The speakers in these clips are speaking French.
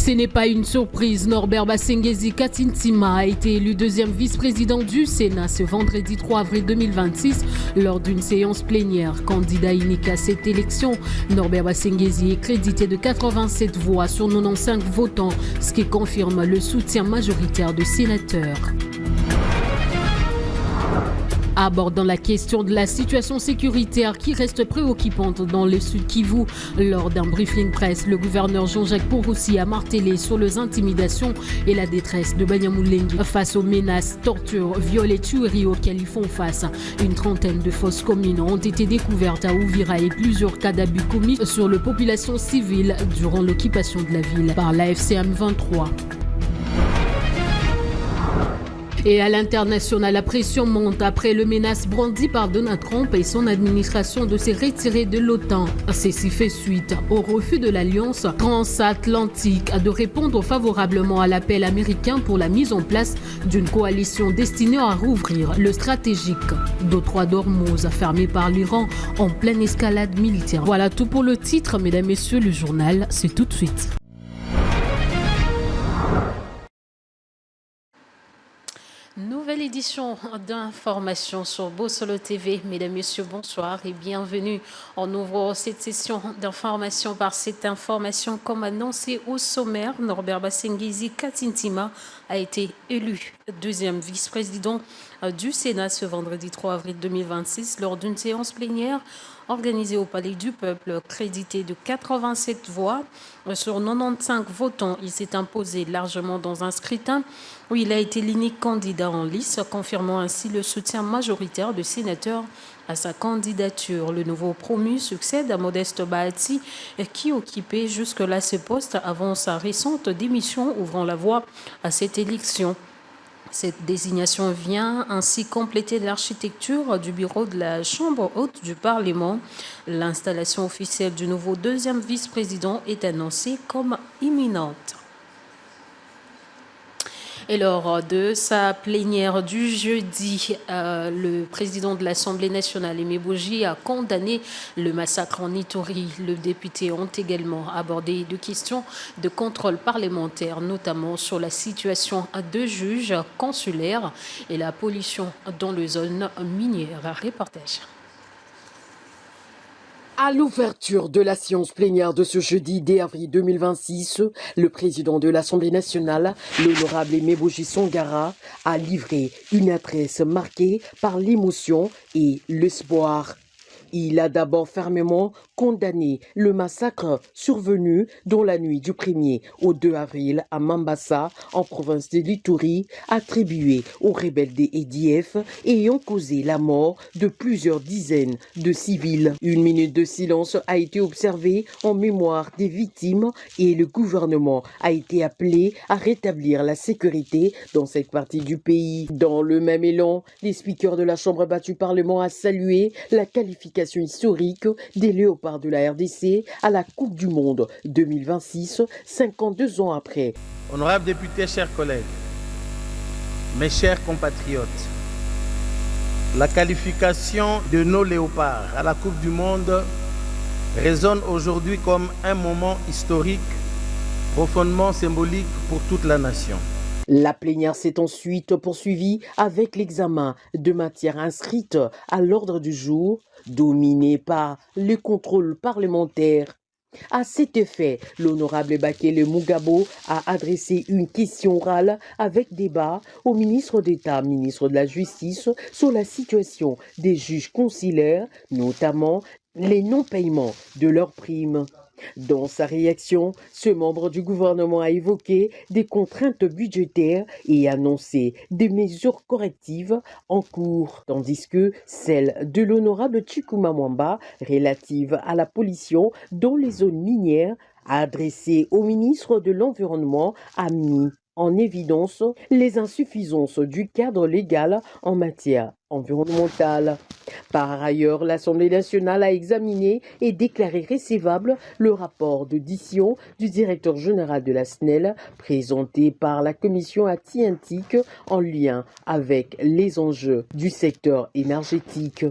Ce n'est pas une surprise, Norbert Basengezi Katintima a été élu deuxième vice-président du Sénat ce vendredi 3 avril 2026 lors d'une séance plénière. Candidat unique à cette élection, Norbert Basengezi est crédité de 87 voix sur 95 votants, ce qui confirme le soutien majoritaire de sénateurs. Abordant la question de la situation sécuritaire qui reste préoccupante dans le Sud Kivu, lors d'un briefing presse, le gouverneur Jean-Jacques Poroussi a martelé sur les intimidations et la détresse de Banyamulenge face aux menaces, tortures, viols et tueries auxquelles ils font face. Une trentaine de fosses communes ont été découvertes à Ouvira et plusieurs cas d'abus commis sur les populations civiles durant l'occupation de la ville par la FCM 23. Et à l'international, la pression monte après le menace brandi par Donald Trump et son administration de se retirer de l'OTAN. Ceci fait suite au refus de l'Alliance transatlantique de répondre favorablement à l'appel américain pour la mise en place d'une coalition destinée à rouvrir le stratégique d'Otroi d'Ormuz fermé par l'Iran en pleine escalade militaire. Voilà tout pour le titre, mesdames, messieurs, le journal, c'est tout de suite. Nouvelle édition d'information sur Bossolo TV. Mesdames, Messieurs, bonsoir et bienvenue. On ouvre cette session d'information par cette information. Comme annoncé au sommaire, Norbert Basengezi Katintima a été élu deuxième vice-président du Sénat ce vendredi 3 avril 2026 lors d'une séance plénière organisée au Palais du Peuple, crédité de 87 voix sur 95 votants. Il s'est imposé largement dans un scrutin où il a été l'unique candidat en lice, confirmant ainsi le soutien majoritaire de sénateurs à sa candidature. Le nouveau promu succède à Modeste Bahati, qui occupait jusque-là ce poste avant sa récente démission, ouvrant la voie à cette élection. Cette désignation vient ainsi compléter l'architecture du bureau de la Chambre haute du Parlement. L'installation officielle du nouveau deuxième vice-président est annoncée comme imminente. Et lors de sa plénière du jeudi, le président de l'Assemblée nationale, Aimé Boji, a condamné le massacre en Ituri. Les députés ont également abordé des questions de contrôle parlementaire, notamment sur la situation de juges consulaires et la pollution dans les zones minières. Reportage. À l'ouverture de la séance plénière de ce jeudi 10 avril 2026, le président de l'Assemblée nationale, l'honorable Aimé Boji Songara, a livré une adresse marquée par l'émotion et l'espoir. Il a d'abord fermement condamné le massacre survenu dans la nuit du 1er au 2 avril à Mambasa, en province de l'Ituri, attribué aux rebelles des EDF et ayant causé la mort de plusieurs dizaines de civils. Une minute de silence a été observée en mémoire des victimes et le gouvernement a été appelé à rétablir la sécurité dans cette partie du pays. Dans le même élan, les speakers de la Chambre basse du Parlement a salué la qualification historique des léopards de la RDC à la Coupe du Monde 2026, 52 ans après. Honorables députés, chers collègues, mes chers compatriotes, la qualification de nos léopards à la Coupe du Monde résonne aujourd'hui comme un moment historique profondément symbolique pour toute la nation. La plénière s'est ensuite poursuivie avec l'examen de matières inscrites à l'ordre du jour, dominé par le contrôle parlementaire. À cet effet, l'honorable Bakele Mugabo a adressé une question orale avec débat au ministre d'État, ministre de la Justice, sur la situation des juges consulaires, notamment les non-paiements de leurs primes. Dans sa réaction, ce membre du gouvernement a évoqué des contraintes budgétaires et annoncé des mesures correctives en cours, tandis que celle de l'honorable Chikuma Mwamba, relative à la pollution dans les zones minières, a adressé au ministre de l'Environnement, a mis en évidence les insuffisances du cadre légal en matière environnementale. Par ailleurs, l'Assemblée nationale a examiné et déclaré recevable le rapport d'audition du directeur général de la SNEL présenté par la commission atlantique en lien avec les enjeux du secteur énergétique.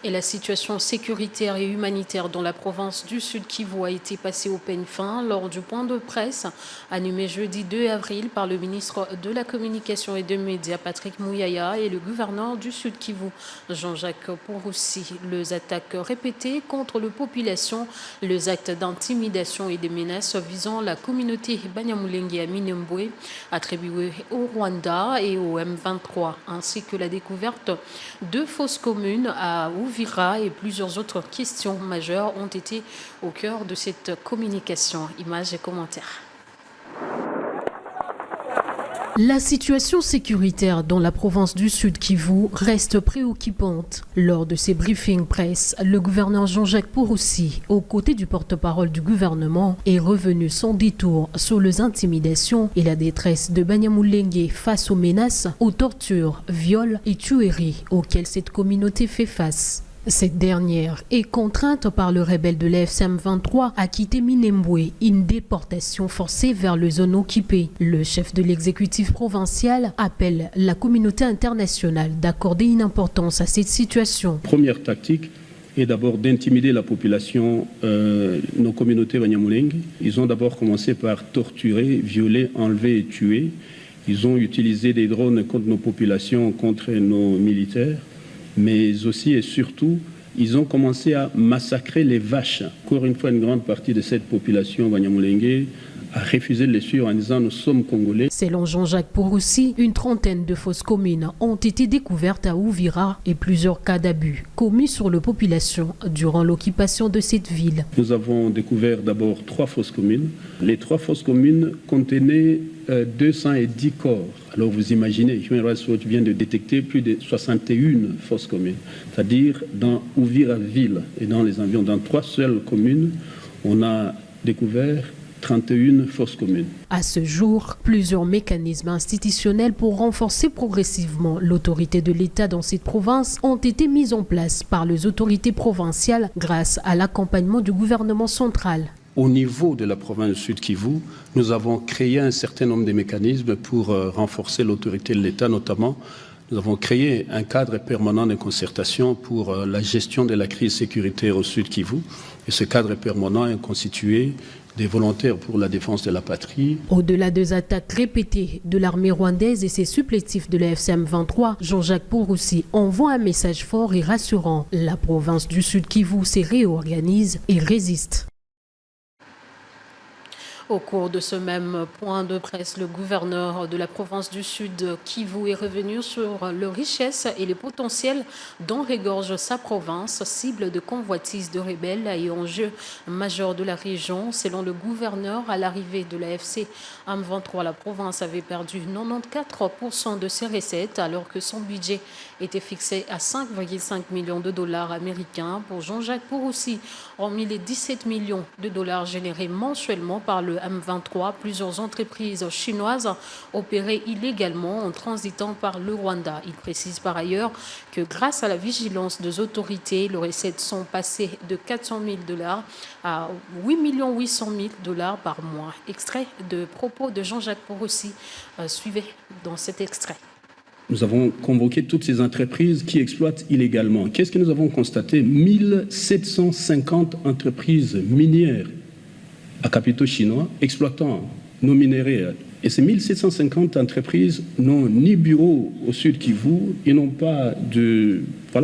Et la situation sécuritaire et humanitaire dans la province du Sud Kivu a été passée au peigne fin lors du point de presse animé jeudi 2 avril par le ministre de la Communication et des Médias Patrick Muyaya et le gouverneur du Sud Kivu Jean-Jacques Purusi. Les attaques répétées contre la population, les actes d'intimidation et des menaces visant la communauté Banyamulenge à Minembwe attribuées au Rwanda et au M23, ainsi que la découverte de fausses communes à Uvira et plusieurs autres questions majeures ont été au cœur de cette communication. Images et commentaires. La situation sécuritaire dans la province du Sud Kivu reste préoccupante. Lors de ses briefings presse, le gouverneur Jean-Jacques Purusi, aux côtés du porte-parole du gouvernement, est revenu sans détour sur les intimidations et la détresse de Banyamulenge face aux menaces, aux tortures, viols et tueries auxquelles cette communauté fait face. Cette dernière est contrainte par le rebelle de l'AFC M23 à quitter Minembwe, une déportation forcée vers les zones occupées. Le chef de l'exécutif provincial appelle la communauté internationale d'accorder une importance à cette situation. Première tactique est d'abord d'intimider la population, nos communautés Banyamulenge. Ils ont d'abord commencé par torturer, violer, enlever et tuer. Ils ont utilisé des drones contre nos populations, contre nos militaires. Mais aussi et surtout, ils ont commencé à massacrer les vaches. Encore une fois, une grande partie de cette population Banyamulenge a refusé de les suivre en disant « nous sommes Congolais ». Selon Jean-Jacques Purusi, une trentaine de fausses communes ont été découvertes à Uvira et plusieurs cas d'abus commis sur la population durant l'occupation de cette ville. Nous avons découvert d'abord 3 fausses communes. Les 3 fausses communes contenaient 210 corps. Alors vous imaginez, Human Rights Watch vient de détecter plus de 61 fausses communes. C'est-à-dire dans Uvira ville et dans les environs, dans 3 seules communes, on a découvert 31 fausses communes. À ce jour, plusieurs mécanismes institutionnels pour renforcer progressivement l'autorité de l'État dans cette province ont été mis en place par les autorités provinciales grâce à l'accompagnement du gouvernement central. Au niveau de la province du Sud Kivu, nous avons créé un certain nombre de mécanismes pour renforcer l'autorité de l'État, notamment nous avons créé un cadre permanent de concertation pour la gestion de la crise sécuritaire au Sud Kivu. Et ce cadre permanent est constitué des volontaires pour la défense de la patrie. Au-delà des attaques répétées de l'armée rwandaise et ses supplétifs de l'AFC M23, Jean-Jacques Purusi envoie un message fort et rassurant. La province du Sud Kivu se réorganise et résiste. Au cours de ce même point de presse, le gouverneur de la province du Sud Kivu est revenu sur les richesses et les potentiels dont regorge sa province, cible de convoitises de rebelles et enjeu majeur de la région. Selon le gouverneur, à l'arrivée de l'AFC M23, la province avait perdu 94% de ses recettes alors que son budget était fixé à 5,5 millions de dollars américains. Pour Jean-Jacques Purusi, hormis les 17 millions de dollars générés mensuellement par le M23, plusieurs entreprises chinoises opéraient illégalement en transitant par le Rwanda. Il précise par ailleurs que grâce à la vigilance des autorités, les recettes sont passées de 400 000 dollars à 8 800 000 dollars par mois. Extrait de propos de Jean-Jacques Purusi, suivez dans cet extrait. Nous avons convoqué toutes ces entreprises qui exploitent illégalement. Qu'est-ce que nous avons constaté? 1750 entreprises minières à capitaux chinois exploitant nos minerais. Et ces 1750 entreprises n'ont ni bureau au Sud Kivu, ils n'ont pas de,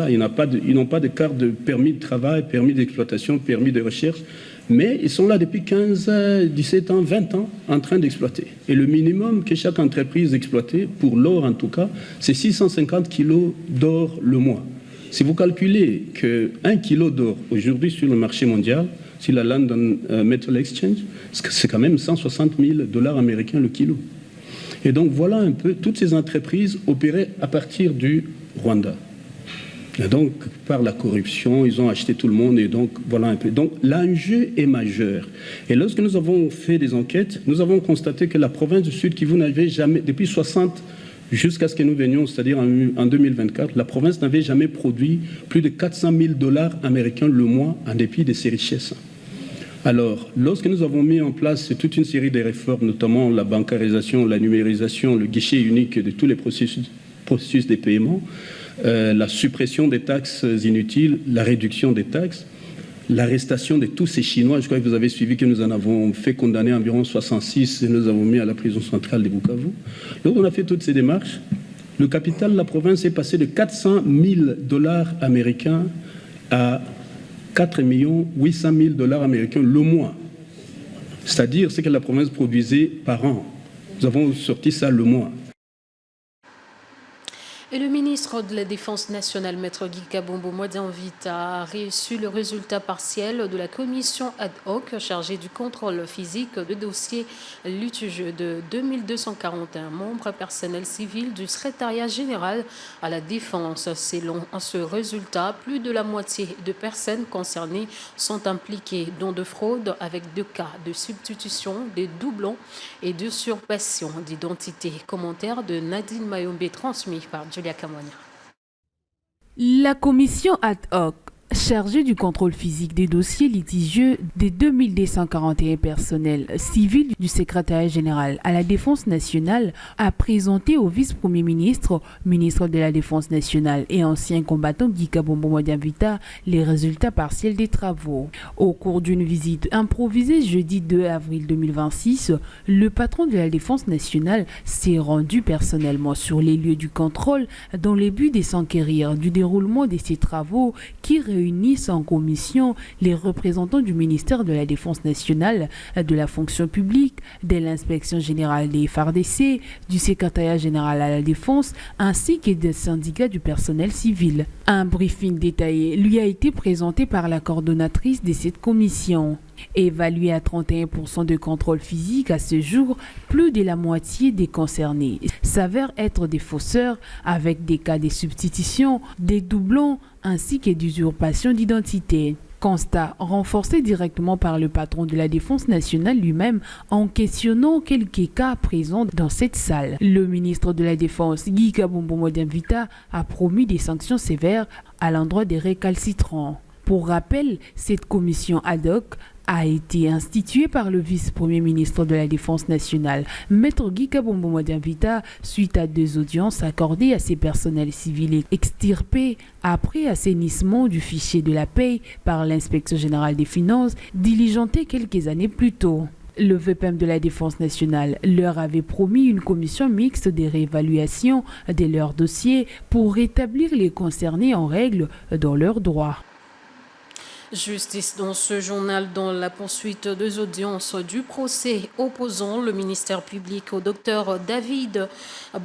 ils n'ont pas de carte de permis de travail, permis d'exploitation, permis de recherche, mais ils sont là depuis 15, 17 ans, 20 ans en train d'exploiter. Et le minimum que chaque entreprise exploite, pour l'or en tout cas, c'est 650 kilos d'or le mois. Si vous calculez qu'un kilo d'or aujourd'hui sur le marché mondial, sur la London Metal Exchange, c'est quand même 160 000 dollars américains le kilo. Et donc voilà un peu toutes ces entreprises opérées à partir du Rwanda. Et donc par la corruption, ils ont acheté tout le monde et donc voilà un peu. Donc l'enjeu est majeur. Et lorsque nous avons fait des enquêtes, nous avons constaté que la province du Sud Kivu n'avait jamais, depuis 60 jusqu'à ce que nous venions, c'est-à-dire en 2024, la province n'avait jamais produit plus de 400 000 dollars américains le mois en dépit de ses richesses. Alors, lorsque nous avons mis en place toute une série de réformes, notamment la bancarisation, la numérisation, le guichet unique de tous les processus de paiement, la suppression des taxes inutiles, la réduction des taxes, l'arrestation de tous ces Chinois. Je crois que vous avez suivi que nous en avons fait condamner environ 66 et nous avons mis à la prison centrale de Bukavu. Donc on a fait toutes ces démarches. Le capital de la province est passé de 400 000 dollars américains à 4 800 000 dollars américains le mois. C'est-à-dire ce que la province produisait par an. Nous avons sorti ça le mois. Et le ministre de la Défense nationale, Maître Guy Kabombo Modian-Vita, a reçu le résultat partiel de la commission ad hoc chargée du contrôle physique de dossiers litigieux de 2241 membres personnels civils du secrétariat général à la Défense. Selon ce résultat, plus de la moitié de personnes concernées sont impliquées dans de fraudes avec 2 cas de substitution, de doublons et de usurpation d'identité. Commentaire de Nadine Mayombe transmis par Julia Kamonia. La commission ad hoc chargée du contrôle physique des dossiers litigieux des 2241 personnels civils du secrétariat général à la Défense nationale a présenté au vice-premier ministre, ministre de la Défense nationale et ancien combattant Guy Kabombo Modian-Vita les résultats partiels des travaux. Au cours d'une visite improvisée jeudi 2 avril 2026, le patron de la Défense nationale s'est rendu personnellement sur les lieux du contrôle dans le but de s'enquérir du déroulement de ces travaux qui réunissent en commission les représentants du ministère de la Défense nationale, de la fonction publique, de l'inspection générale des FARDC, du secrétariat général à la Défense, ainsi que des syndicats du personnel civil. Un briefing détaillé lui a été présenté par la coordonnatrice de cette commission. Évalué à 31% de contrôle physique à ce jour, plus de la moitié des concernés s'avèrent être des fausseurs avec des cas de substitution, des doublons ainsi que d'usurpation d'identité. Constat renforcé directement par le patron de la Défense nationale lui-même en questionnant quelques cas présents dans cette salle. Le ministre de la Défense, Guy Kabombo Modian-Vita, a promis des sanctions sévères à l'endroit des récalcitrants. Pour rappel, cette commission ad hoc a été instituée par le vice-premier ministre de la Défense nationale, Maître Guy Kabombo Modian-Vita, suite à 2 audiences accordées à ces personnels civils extirpés après assainissement du fichier de la paie par l'inspection générale des finances, diligenté quelques années plus tôt. Le VPM de la Défense nationale leur avait promis une commission mixte de réévaluation de leurs dossiers pour rétablir les concernés en règle dans leurs droits. Justice dans ce journal, dans la poursuite des audiences du procès opposant le ministère public au docteur David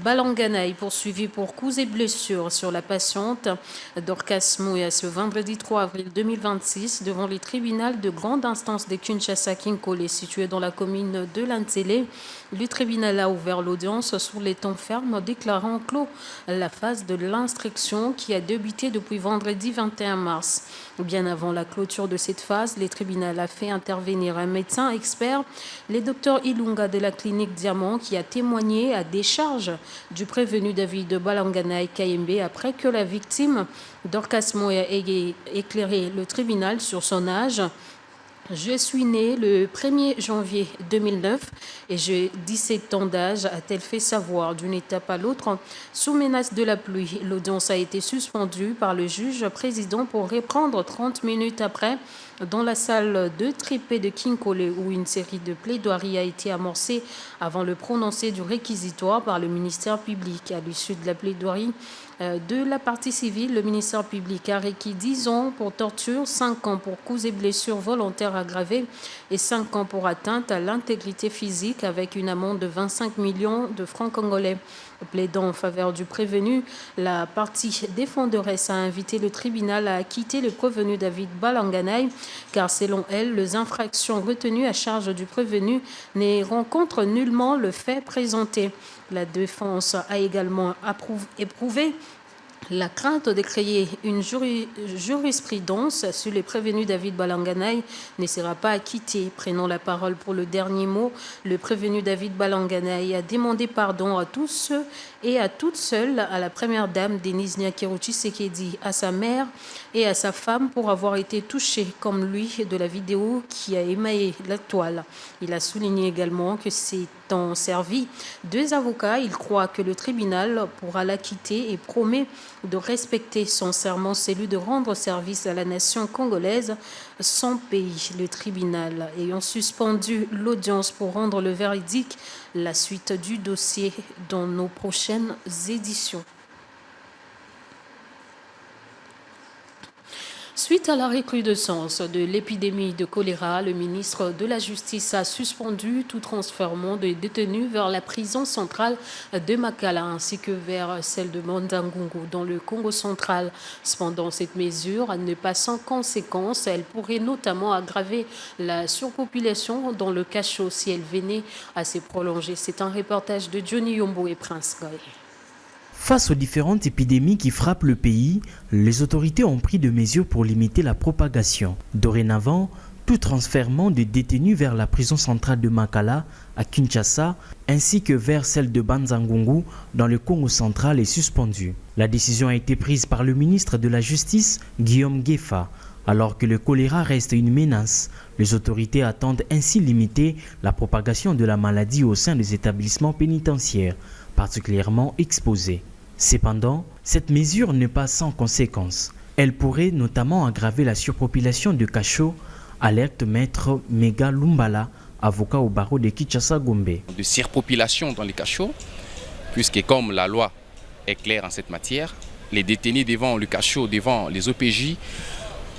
Balanganaï, poursuivi pour coups et blessures sur la patiente Dorcas Mouya ce vendredi 3 avril 2026 devant les tribunaux de grande instance de Kinshasa-Kinkole situé dans la commune de Lantélé. Le tribunal a ouvert l'audience sur les temps fermes, déclarant clos la phase de l'instruction qui a débuté depuis vendredi 21 mars. Bien avant la clôture de cette phase, les tribunaux a fait intervenir un médecin expert, le docteur Ilunga de la clinique Diamant, qui a témoigné à décharge du prévenu David Balanganaï Kayembe après que la victime Dorcas Moya ait éclairé le tribunal sur son âge. Je suis née le 1er janvier 2009 et j'ai 17 ans d'âge, a-t-elle fait savoir d'une étape à l'autre. Sous menace de la pluie, l'audience a été suspendue par le juge président pour reprendre 30 minutes après dans la salle de Tripé de Kinkole où une série de plaidoiries a été amorcée avant le prononcé du réquisitoire par le ministère public. À l'issue de la plaidoirie de la partie civile, le ministère public a requis 10 ans pour torture, 5 ans pour coups et blessures volontaires aggravées et 5 ans pour atteinte à l'intégrité physique avec une amende de 25 millions de francs congolais. Plaidant en faveur du prévenu, la partie défenderesse a invité le tribunal à acquitter le prévenu David Balanganaï car selon elle, les infractions retenues à charge du prévenu ne rencontrent nullement le fait présenté. La défense a également éprouvé la crainte de créer une jurisprudence sur les prévenus David Balanganaï ne sera pas acquitté. Prenant la parole pour le dernier mot, le prévenu David Balanganaï a demandé pardon à tous ceux et à toutes seules, à la première dame Denise Nyakero Tshisekedi, à sa mère et à sa femme pour avoir été touchés comme lui de la vidéo qui a émaillé la toile. Il a souligné également que s'étant servi 2 avocats, il croit que le tribunal pourra l'acquitter et promet de respecter son serment, celui de rendre service à la nation congolaise, son pays. Le tribunal ayant suspendu l'audience pour rendre le verdict, la suite du dossier dans nos prochaines éditions. Suite à la recrudescence de l'épidémie de choléra, le ministre de la Justice a suspendu tout transfèrement de détenus vers la prison centrale de Makala ainsi que vers celle de Mandangungu dans le Congo central. Cependant, cette mesure n'est pas sans conséquence. Elle pourrait notamment aggraver la surpopulation dans le cachot si elle venait à se prolonger. C'est un reportage de Johnny Yombo et Prince Goy. Face aux différentes épidémies qui frappent le pays, les autorités ont pris des mesures pour limiter la propagation. Dorénavant, tout transfèrement de détenus vers la prison centrale de Makala à Kinshasa ainsi que vers celle de Banzangungu dans le Congo central est suspendu. La décision a été prise par le ministre de la Justice, Guillaume Gueffa. Alors que le choléra reste une menace, les autorités attendent ainsi limiter la propagation de la maladie au sein des établissements pénitentiaires, particulièrement exposés. Cependant, cette mesure n'est pas sans conséquences. Elle pourrait notamment aggraver la surpopulation de cachots, alerte maître Mega Lumbala, avocat au barreau de Kinshasa-Gombe. De surpopulation dans les cachots, puisque comme la loi est claire en cette matière, les détenus devant le cachot, devant les OPJ,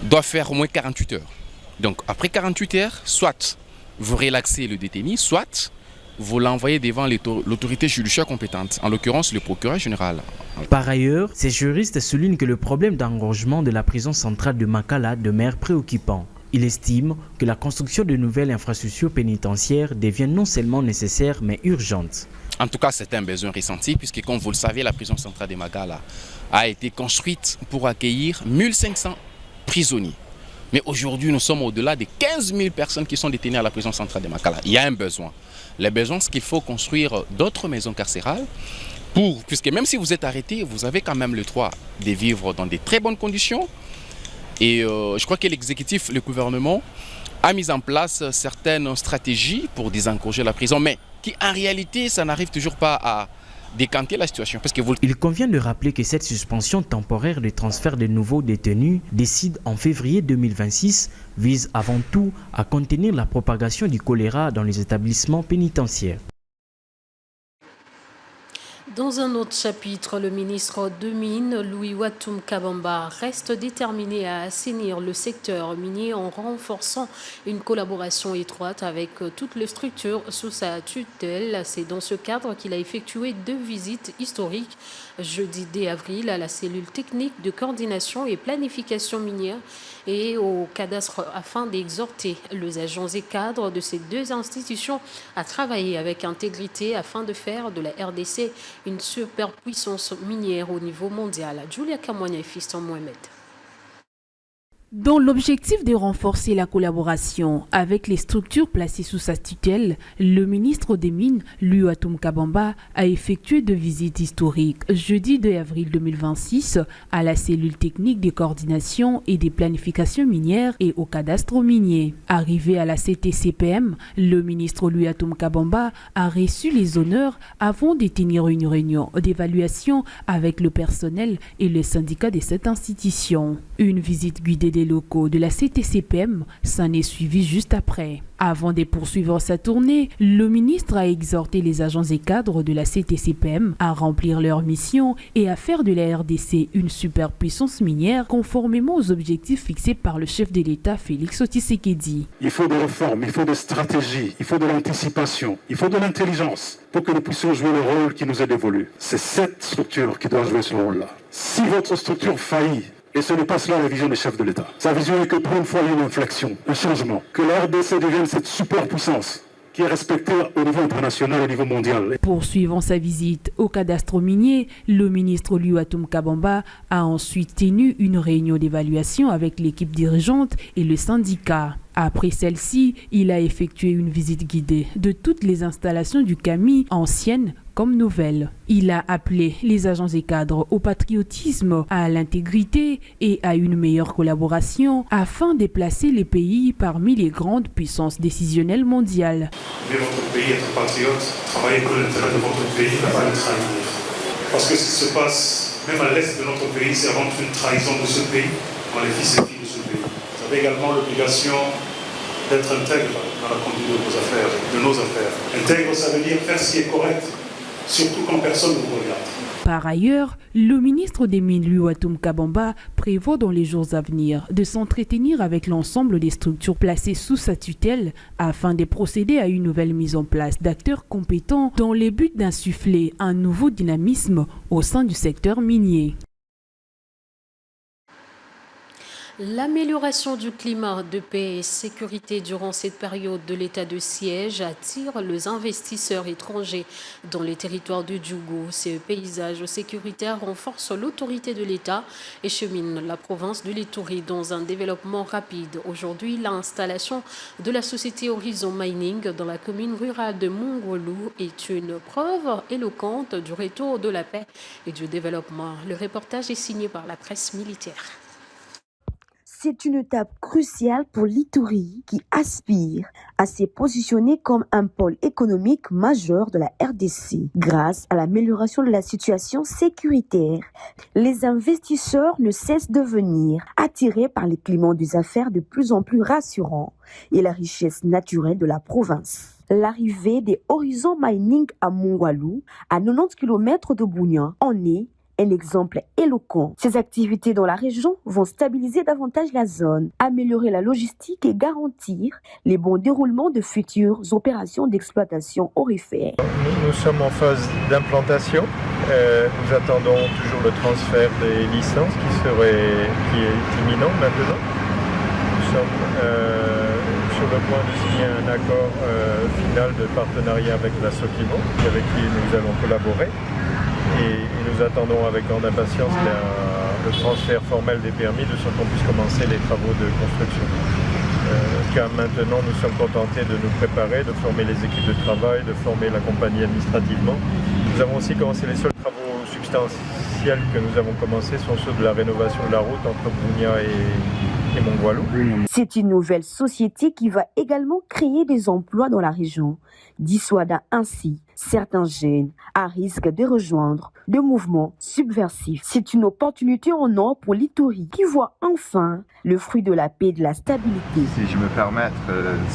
doivent faire au moins 48 heures. Donc après 48 heures, soit vous relaxez le détenu, soit vous l'envoyez devant l'autorité judiciaire compétente, en l'occurrence le procureur général. Par ailleurs, ces juristes soulignent que le problème d'engorgement de la prison centrale de Makala demeure préoccupant. Il estime que la construction de nouvelles infrastructures pénitentiaires devient non seulement nécessaire mais urgente. En tout cas, c'est un besoin ressenti puisque, comme vous le savez, la prison centrale de Makala a été construite pour accueillir 1500 prisonniers. Mais aujourd'hui, nous sommes au-delà de 15 000 personnes qui sont détenues à la prison centrale de Makala. Il y a un besoin. Le besoin, c'est qu'il faut construire d'autres maisons carcérales puisque même si vous êtes arrêté, vous avez quand même le droit de vivre dans de très bonnes conditions. Et je crois que l'exécutif, le gouvernement, a mis en place certaines stratégies pour désengorger la prison, mais qui en réalité, ça n'arrive toujours pas à décanter la situation. Parce que Il convient de rappeler que cette suspension temporaire de transfert de nouveaux détenus décide en février 2026 vise avant tout à contenir la propagation du choléra dans les établissements pénitentiaires. Dans un autre chapitre, le ministre de Mines, Louis Watum Kabamba, reste déterminé à assainir le secteur minier en renforçant une collaboration étroite avec toutes les structures sous sa tutelle. C'est dans ce cadre qu'il a effectué 2 visites historiques jeudi 10 avril à la cellule technique de coordination et planification minière et au cadastre afin d'exhorter les agents et cadres de ces 2 institutions à travailler avec intégrité afin de faire de la RDC une superpuissance minière au niveau mondial. Julia Kamwanya et Fiston Mohamed. Dans l'objectif de renforcer la collaboration avec les structures placées sous sa tutelle, le ministre des Mines, Louis Watum Kabamba, a effectué 2 visites historiques jeudi 2 avril 2026 à la cellule technique de coordination et des planifications minières et au cadastre minier. Arrivé à la CTCPM, le ministre Louis Watum Kabamba a reçu les honneurs avant de tenir une réunion d'évaluation avec le personnel et le syndicat de cette institution. Une visite guidée des locaux de la CTCPM s'en est suivie juste après. Avant de poursuivre sa tournée, le ministre a exhorté les agents et cadres de la CTCPM à remplir leur mission et à faire de la RDC une superpuissance minière conformément aux objectifs fixés par le chef de l'État Félix Tshisekedi. Il faut des réformes, il faut des stratégies, il faut de l'anticipation, il faut de l'intelligence pour que nous puissions jouer le rôle qui nous est dévolu. C'est cette structure qui doit jouer ce rôle-là. Si votre structure faillit, et ce n'est pas cela la vision des chefs de l'État. Sa vision est que pour une fois, il y a une inflexion, un changement. Que la RDC devienne cette superpuissance qui est respectée au niveau international et au niveau mondial. Poursuivant sa visite au cadastre minier, le ministre Louis Watum Kabamba a ensuite tenu une réunion d'évaluation avec l'équipe dirigeante et le syndicat. Après celle-ci, il a effectué une visite guidée de toutes les installations du CAMI, anciennes comme nouvelles. Il a appelé les agents et cadres au patriotisme, à l'intégrité et à une meilleure collaboration afin de placer les pays parmi les grandes puissances décisionnelles mondiales. Aimez votre pays, être patriote, travaillez pour l'intérêt de votre pays, ne pas le trahir. Parce que ce qui se passe même à l'est de notre pays, c'est avant tout une trahison de ce pays, dans les fils et filles de ce pays. Vous avez également l'obligation d'être intègre dans la conduite de vos affaires, de nos affaires. Intègre, ça veut dire faire ce qui est correct, surtout quand personne ne vous regarde. Par ailleurs, le ministre des Mines, Louatum Kabamba, prévoit dans les jours à venir de s'entretenir avec l'ensemble des structures placées sous sa tutelle afin de procéder à une nouvelle mise en place d'acteurs compétents dans le but d'insuffler un nouveau dynamisme au sein du secteur minier. L'amélioration du climat de paix et sécurité durant cette période de l'état de siège attire les investisseurs étrangers dans les territoires du Djougou. Ces paysages sécuritaires renforcent l'autorité de l'État et cheminent la province de l'Ituri dans un développement rapide. Aujourd'hui, l'installation de la société Horizon Mining dans la commune rurale de Mongolou est une preuve éloquente du retour de la paix et du développement. Le reportage est signé par la presse militaire. C'est une étape cruciale pour l'Ituri qui aspire à se positionner comme un pôle économique majeur de la RDC. Grâce à l'amélioration de la situation sécuritaire, les investisseurs ne cessent de venir, attirés par les climats des affaires de plus en plus rassurants et la richesse naturelle de la province. L'arrivée des Horizon Mining à Mongolou, à 90 km de Bougnan, en est un exemple éloquent. Ces activités dans la région vont stabiliser davantage la zone, améliorer la logistique et garantir les bons déroulements de futures opérations d'exploitation aurifère. Nous sommes en phase d'implantation. Nous attendons toujours le transfert des licences qui est imminent maintenant. Nous sommes sur le point de signer un accord final de partenariat avec la Sokimo, avec qui nous allons collaborer. Et nous attendons avec grande impatience le transfert formel des permis de sorte qu'on puisse commencer les travaux de construction. Car maintenant nous sommes contentés de nous préparer, de former les équipes de travail, de former la compagnie administrativement. Nous avons aussi commencé les seuls travaux substantiels que nous avons commencés sont ceux de la rénovation de la route entre Bougnan et Mongolou. C'est une nouvelle société qui va également créer des emplois dans la région, dissuadant ainsi certains jeunes à risque de rejoindre des mouvements subversifs. C'est une opportunité en or pour l'Ituri qui voit enfin le fruit de la paix et de la stabilité. Si je me permets,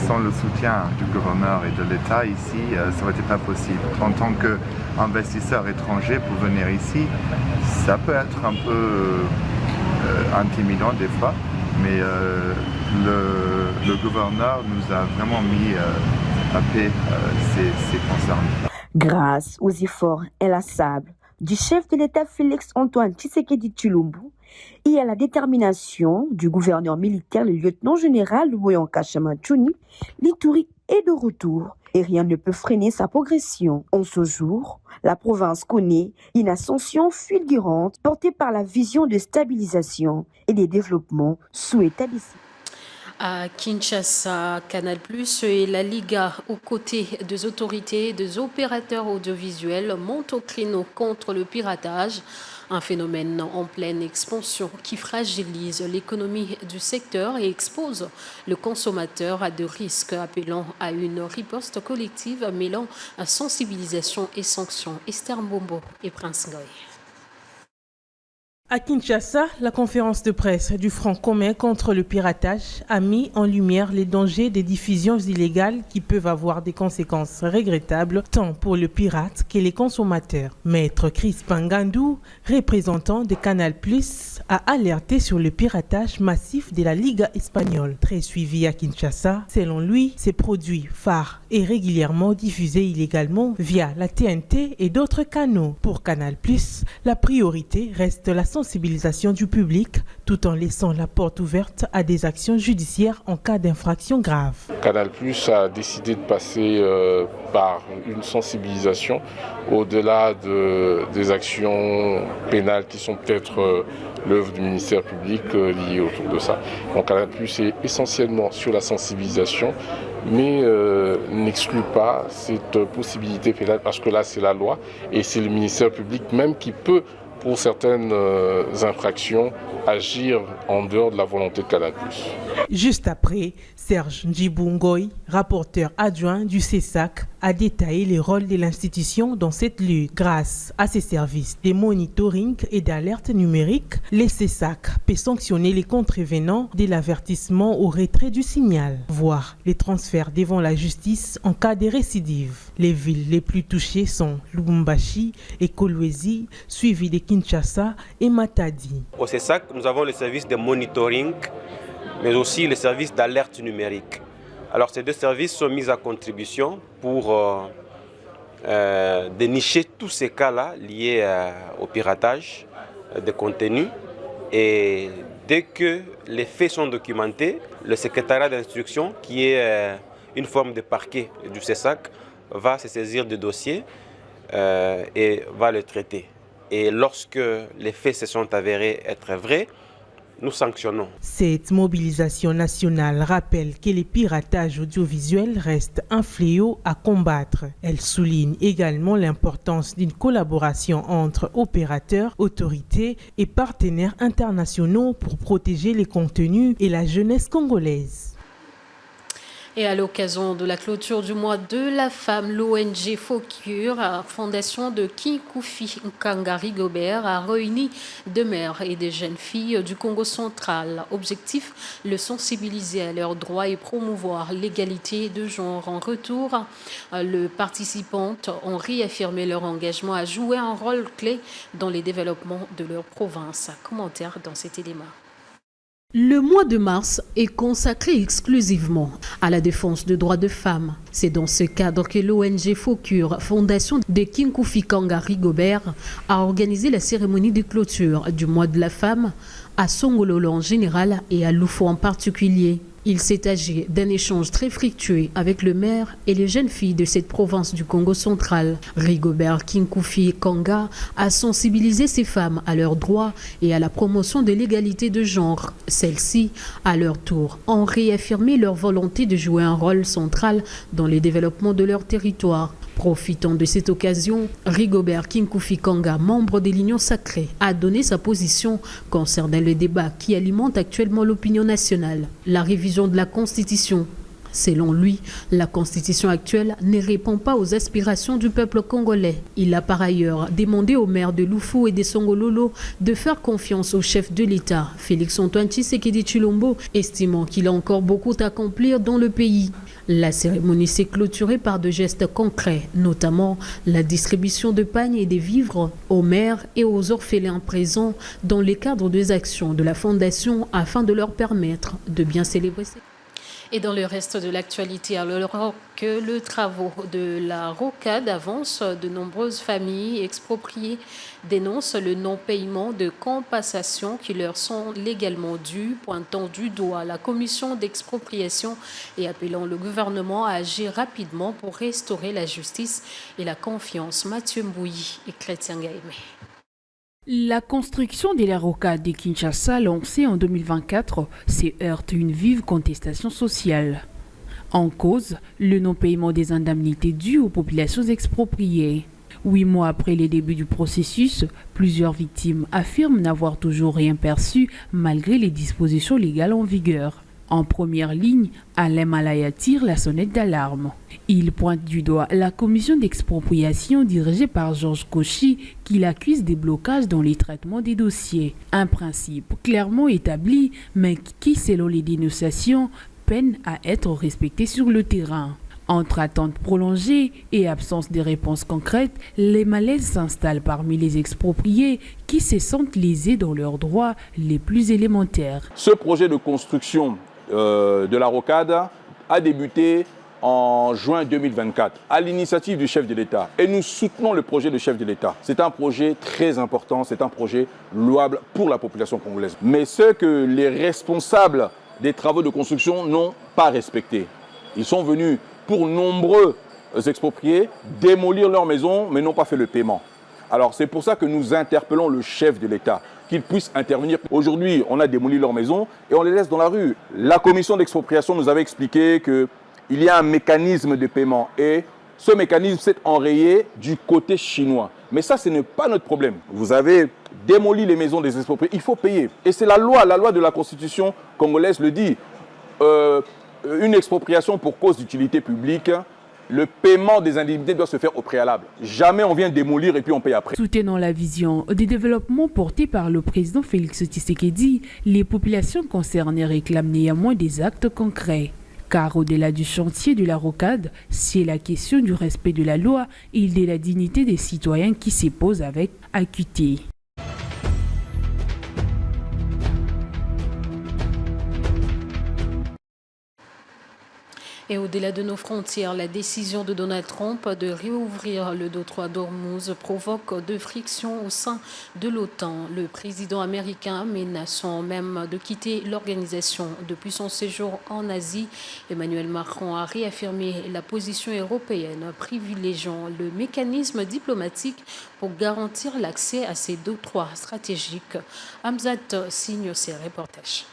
sans le soutien du gouverneur et de l'État ici, ça n'aurait été pas possible. En tant qu'investisseur étranger pour venir ici, ça peut être un peu intimidant des fois, mais le gouverneur nous a vraiment mis à paix ces concerns. Grâce aux efforts inlassables du chef de l'État Félix-Antoine Tshisekedi Tshilombo et à la détermination du gouverneur militaire, le lieutenant-général Luboyanka Chamachuni, l'Ituri est de retour et rien ne peut freiner sa progression. En ce jour, la province connaît une ascension fulgurante portée par la vision de stabilisation et de développement souhaitable ici. À Kinshasa, Canal+ et la Liga, aux côtés des autorités et des opérateurs audiovisuels, montent au créneau contre le piratage, un phénomène en pleine expansion qui fragilise l'économie du secteur et expose le consommateur à de risques, appelant à une riposte collective mêlant sensibilisation et sanctions. Esther Mbombo et Prince Goy. À Kinshasa, la conférence de presse du Front commun contre le piratage a mis en lumière les dangers des diffusions illégales qui peuvent avoir des conséquences regrettables tant pour le pirate que les consommateurs. Maître Chris Pangandou, représentant de Canal+, a alerté sur le piratage massif de la Liga espagnole. Très suivi à Kinshasa, selon lui, ces produits phares est régulièrement diffusé illégalement via la TNT et d'autres canaux. Pour Canal+, la priorité reste la sensibilisation du public tout en laissant la porte ouverte à des actions judiciaires en cas d'infraction grave. Canal+ a décidé de passer par une sensibilisation au-delà des actions pénales qui sont peut-être l'œuvre du ministère public liée autour de ça. Donc Canal+ est essentiellement sur la sensibilisation, mais n'exclut pas cette possibilité pénale parce que là c'est la loi et c'est le ministère public même qui peut, pour certaines infractions, agir en dehors de la volonté de Canal+. Juste après, Serge Ndjibou Ngoy, rapporteur adjoint du CESAC, a détaillé les rôles de l'institution dans cette lutte. Grâce à ses services de monitoring et d'alerte numérique, les CESAC peut sanctionner les contrevenants de l'avertissement au retrait du signal, voire les transferts devant la justice en cas de récidive. Les villes les plus touchées sont Lubumbashi et Kolwezi, suivies de Kinshasa et Matadi. Au CESAC, nous avons les services de monitoring, mais aussi les services d'alerte numérique. Alors ces deux services sont mis à contribution pour dénicher tous ces cas-là liés au piratage de contenus. Et dès que les faits sont documentés, le secrétariat d'instruction, qui est une forme de parquet du CESAC, va se saisir du dossier et va le traiter. Et lorsque les faits se sont avérés être vrais, nous sanctionnons. Cette mobilisation nationale rappelle que les piratages audiovisuels restent un fléau à combattre. Elle souligne également l'importance d'une collaboration entre opérateurs, autorités et partenaires internationaux pour protéger les contenus et la jeunesse congolaise. Et à l'occasion de la clôture du mois de la femme, l'ONG Focure, fondation de Kinkoufi Nkangari Gobert, a réuni des mères et des jeunes filles du Congo central. Objectif, le sensibiliser à leurs droits et promouvoir l'égalité de genre. En retour, les participantes ont réaffirmé leur engagement à jouer un rôle clé dans le développement de leur province. Commentaire dans cet élément. Le mois de mars est consacré exclusivement à la défense des droits de femmes. C'est dans ce cadre que l'ONG Focure, fondation de Kinkoufi Nkangari Gobert, a organisé la cérémonie de clôture du mois de la femme à Songololo en général et à Loufou en particulier. Il s'est agi d'un échange très fructueux avec le maire et les jeunes filles de cette province du Congo central. Rigobert Kinkoufi Kanga a sensibilisé ces femmes à leurs droits et à la promotion de l'égalité de genre. Celles-ci, à leur tour, ont réaffirmé leur volonté de jouer un rôle central dans le développement de leur territoire. Profitant de cette occasion, Rigobert Kinkoufi Kanga, membre de l'Union sacrée, a donné sa position concernant le débat qui alimente actuellement l'opinion nationale. La révision de la Constitution. Selon lui, la Constitution actuelle ne répond pas aux aspirations du peuple congolais. Il a par ailleurs demandé aux maires de Loufou et de Songololo de faire confiance au chef de l'État, Félix-Antoine Tshisekedi Tshilombo, estimant qu'il a encore beaucoup à accomplir dans le pays. La cérémonie s'est clôturée par de gestes concrets, notamment la distribution de pagnes et de vivres aux mères et aux orphelins présents dans le cadre des actions de la Fondation afin de leur permettre de bien célébrer ces... Et dans le reste de l'actualité, alors que le travaux de la rocade avance, de nombreuses familles expropriées dénoncent le non-paiement de compensations qui leur sont légalement dues, pointant du doigt la commission d'expropriation et appelant le gouvernement à agir rapidement pour restaurer la justice et la confiance. Mathieu Mbouyi et Chrétien Gaïmé. La construction de la rocade de Kinshasa, lancée en 2024, se heurte à une vive contestation sociale. En cause, le non-paiement des indemnités dues aux populations expropriées. 8 mois après les débuts du processus, plusieurs victimes affirment n'avoir toujours rien perçu malgré les dispositions légales en vigueur. En première ligne, Alain Malaya tire la sonnette d'alarme. Il pointe du doigt la commission d'expropriation dirigée par Georges Kochi qui l'accuse des blocages dans les traitements des dossiers. Un principe clairement établi, mais qui, selon les dénonciations, peine à être respecté sur le terrain. Entre attentes prolongées et absence de réponses concrètes, les malaises s'installent parmi les expropriés qui se sentent lésés dans leurs droits les plus élémentaires. Ce projet de construction de la rocade a débuté en juin 2024 à l'initiative du chef de l'État et nous soutenons le projet du chef de l'État. C'est un projet très important, c'est un projet louable pour la population congolaise. Mais ce que les responsables des travaux de construction n'ont pas respecté. Ils sont venus pour nombreux expropriés démolir leur maison mais n'ont pas fait le paiement. Alors c'est pour ça que nous interpellons le chef de l'État, qu'il puisse intervenir. Aujourd'hui, on a démoli leur maison et on les laisse dans la rue. La commission d'expropriation nous avait expliqué qu'il y a un mécanisme de paiement et ce mécanisme s'est enrayé du côté chinois. Mais ça, ce n'est pas notre problème. Vous avez démoli les maisons des expropriés, il faut payer. Et c'est la loi de la Constitution congolaise le dit. Une expropriation pour cause d'utilité publique le paiement des indemnités doit se faire au préalable. Jamais on vient démolir et puis on paye après. Soutenant la vision des développements portés par le président Félix Tshisekedi, les populations concernées réclament néanmoins des actes concrets. Car au-delà du chantier de la rocade, c'est la question du respect de la loi et de la dignité des citoyens qui se pose avec acuité. Et au-delà de nos frontières, la décision de Donald Trump de réouvrir le détroit d'Ormuz provoque de frictions au sein de l'OTAN. Le président américain menaçant même de quitter l'organisation depuis son séjour en Asie. Emmanuel Macron a réaffirmé la position européenne privilégiant le mécanisme diplomatique pour garantir l'accès à ces détroits stratégiques. Hamzat signe ses reportages.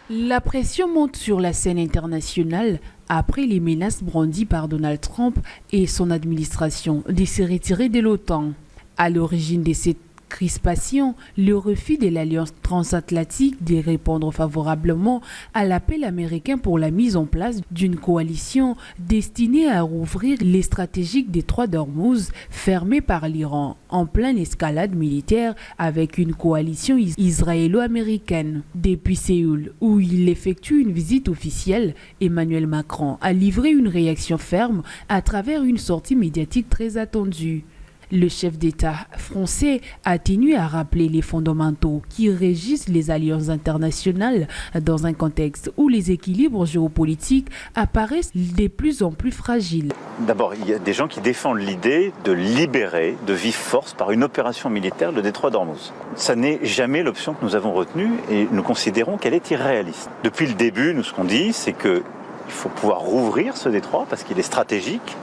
La pression monte sur la scène internationale après les menaces brandies par Donald Trump et son administration de se retirer de l'OTAN. À l'origine de cette crispation, le refus de l'Alliance transatlantique de répondre favorablement à l'appel américain pour la mise en place d'une coalition destinée à rouvrir les stratégiques détroits d'Ormuz fermés par l'Iran en pleine escalade militaire avec une coalition israélo-américaine. Depuis Séoul, où il effectue une visite officielle, Emmanuel Macron a livré une réaction ferme à travers une sortie médiatique très attendue. Le chef d'État français a tenu à rappeler les fondamentaux qui régissent les alliances internationales dans un contexte où les équilibres géopolitiques apparaissent de plus en plus fragiles. D'abord, il y a des gens qui défendent l'idée de libérer de vive force par une opération militaire le détroit d'Ormuz. Ça n'est jamais l'option que nous avons retenue et nous considérons qu'elle est irréaliste. Depuis le début, nous, ce qu'on dit, c'est qu'il faut pouvoir rouvrir ce détroit parce qu'il est stratégique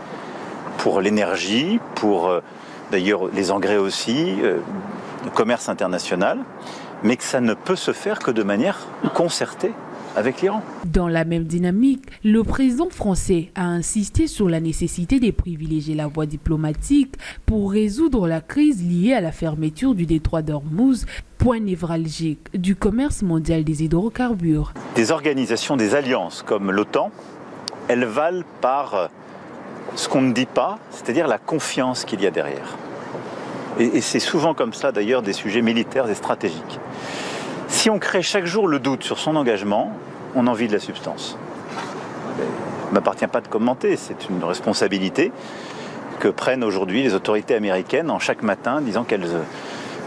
pour l'énergie, pour d'ailleurs les engrais aussi, le commerce international, mais que ça ne peut se faire que de manière concertée avec l'Iran. Dans la même dynamique, le président français a insisté sur la nécessité de privilégier la voie diplomatique pour résoudre la crise liée à la fermeture du détroit d'Ormuz, point névralgique du commerce mondial des hydrocarbures. Des organisations, des alliances comme l'OTAN, elles valent par ce qu'on ne dit pas, c'est-à-dire la confiance qu'il y a derrière. Et c'est souvent comme ça d'ailleurs des sujets militaires et stratégiques. Si on crée chaque jour le doute sur son engagement, on en vit de la substance. Il ne m'appartient pas de commenter, c'est une responsabilité que prennent aujourd'hui les autorités américaines en chaque matin, disant qu'elles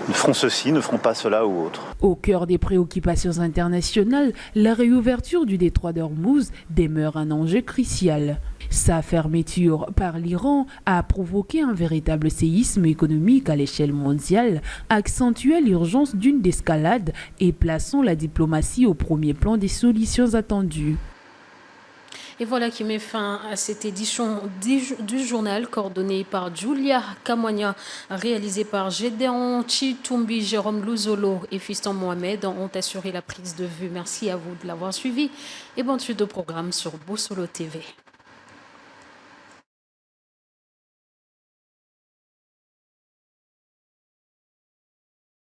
ne feront ceci, ne feront pas cela ou autre. Au cœur des préoccupations internationales, la réouverture du détroit d'Ormuz demeure un enjeu crucial. Sa fermeture par l'Iran a provoqué un véritable séisme économique à l'échelle mondiale, accentuant l'urgence d'une escalade et plaçant la diplomatie au premier plan des solutions attendues. Et voilà qui met fin à cette édition du journal coordonné par Julia Kamwania, réalisée par Gédéon Chitumbi, Jérôme Louzolo et Fiston Mohamed ont assuré la prise de vue. Merci à vous de l'avoir suivi et bonne suite au programme sur Bosolo TV.